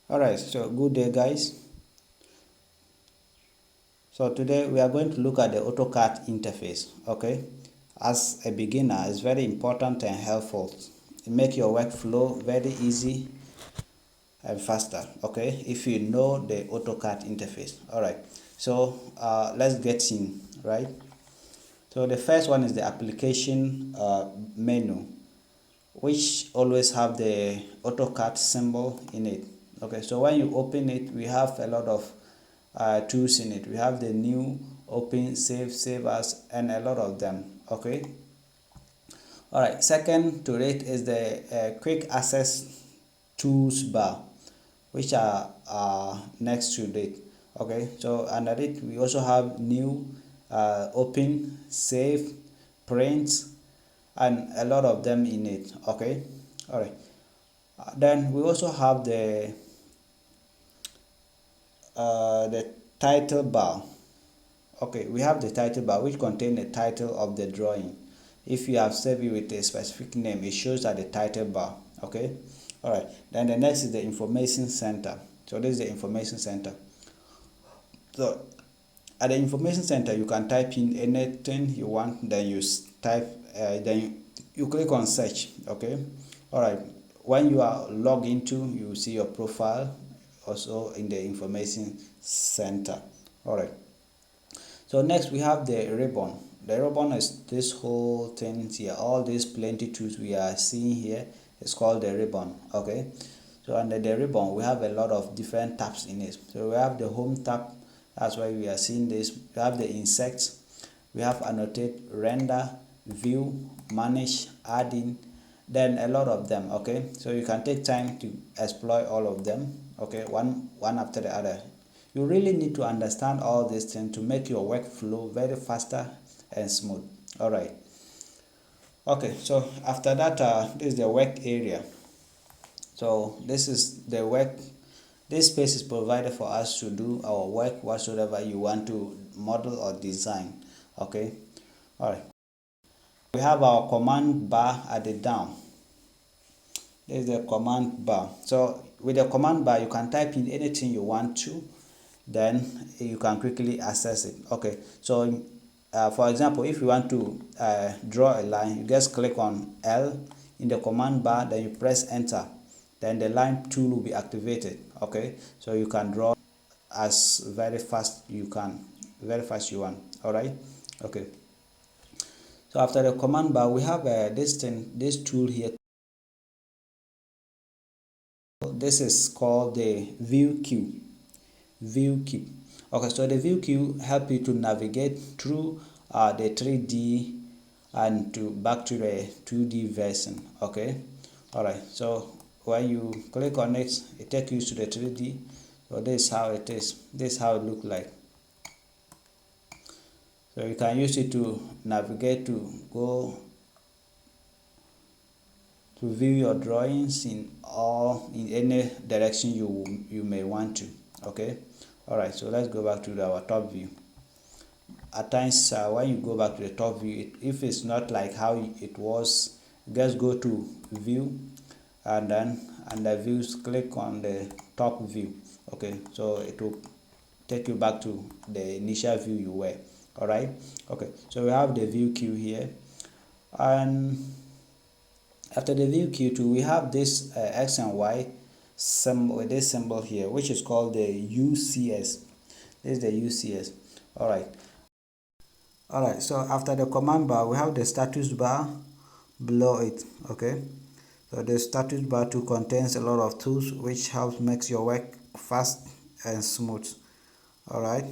Alright, so good day guys. So today we are going to look at the AutoCAD interface. Okay, as a beginner, it's very important and helpful. It make your workflow very easy and faster. Okay, if you know the AutoCAD interface. Alright, so let's get in. Right, so the first one is the application menu, which always have the AutoCAD symbol in it. Okay, so when you open it, we have a lot of tools in it. We have the new, open, save as, and a lot of them. Okay, all right. Second to it is the quick access tools bar, which are next to it. Okay, so under it we also have new, open, save, print, and a lot of them in it. Okay, all right. Then we also have the title bar. Okay, we have the title bar, which contains the title of the drawing. If you have saved it with a specific name, it shows at the title bar. Okay, all right. Then the next is the information center. So this is the information center. So at the information center, you can type in anything you want, then you type, then you click on search. Okay, all right. When you are logged into, you see your profile also in the information center. All right. So next we have the ribbon. The ribbon is this whole thing here. All these plenty tools we are seeing here is called the ribbon. Okay, so under the ribbon we have a lot of different tabs in it. So we have the home tab. That's why we are seeing this. We have the insects. We have annotate, render, view, manage, add in, then a lot of them. Okay, so you can take time to explore all of them. Okay, one after the other. You really need to understand all these things to make your workflow very faster and smooth. All right. Okay, so after that, this is the work area. So this is the work. This space is provided for us to do our work whatsoever you want to model or design. Okay, all right. We have our command bar at the down. This is the command bar. So with the command bar, you can type in anything you want to, then you can quickly access it. Okay, so for example, if you want to draw a line, you just click on L in the command bar, then you press enter, then the line tool will be activated. Okay, so you can draw as very fast you want. All right. Okay, so after the command bar, we have this tool here. This is called the view queue. Okay, so the view queue help you to navigate through the 3D and back to the 2D version. Okay, all right. So when you click on it, it takes you to the 3D. So this is how it is. This is how it looks like. So you can use it to navigate to go to view your drawings in any direction you may want to. Okay, all right. So let's go back to our top view. At times when you go back to the top view, if it's not like how it was, just go to view, and then under views click on the top view. Okay, so it will take you back to the initial view you were. All right. Okay, so we have the view queue here, and after the view queue too, we have this X and Y symbol, this symbol here, which is called the UCS. This is the UCS. All right. All right. So after the command bar, we have the status bar below it. Okay. So the status bar too contains a lot of tools which helps makes your work fast and smooth. All right.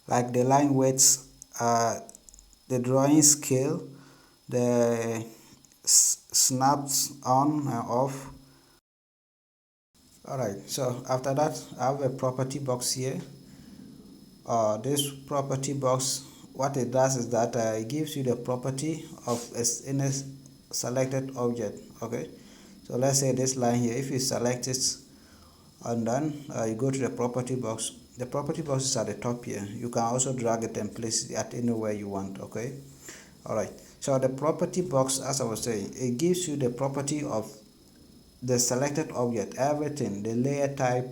Like the line weights, the drawing scale, the snaps on and off. All right, so after that I have a property box here. This property box, what it does is that it gives you the property of any selected object. Okay, so let's say this line here, if you select it and then you go to the property box, the property box is at the top here. You can also drag it and place it at anywhere you want. Okay, all right. So the property box, as I was saying, it gives you the property of the selected object, everything, the layer type,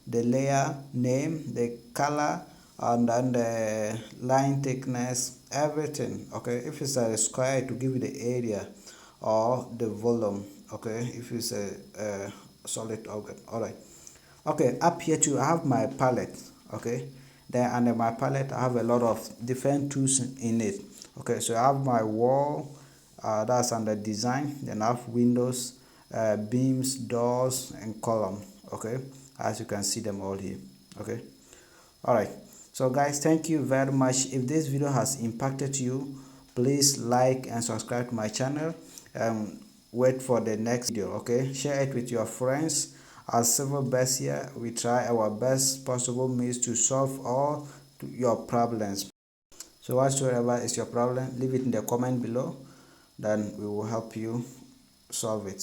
the layer name, the color, and then the line thickness, everything. Okay, if it's a square, to give you the area or the volume. Okay, if it's a solid object. All right. Okay, up here too I have my palette. Okay, then under my palette I have a lot of different tools in it. Okay, so I have my wall, that's under design. Then I have windows, beams, doors, and column. Okay, as you can see them all here. Okay, all right. So guys, thank you very much. If this video has impacted you, please like and subscribe to my channel. Wait for the next video. Okay, share it with your friends. As Civil Best here, we try our best possible means to solve all your problems. So whatsoever is your problem, leave it in the comment below, then we will help you solve it.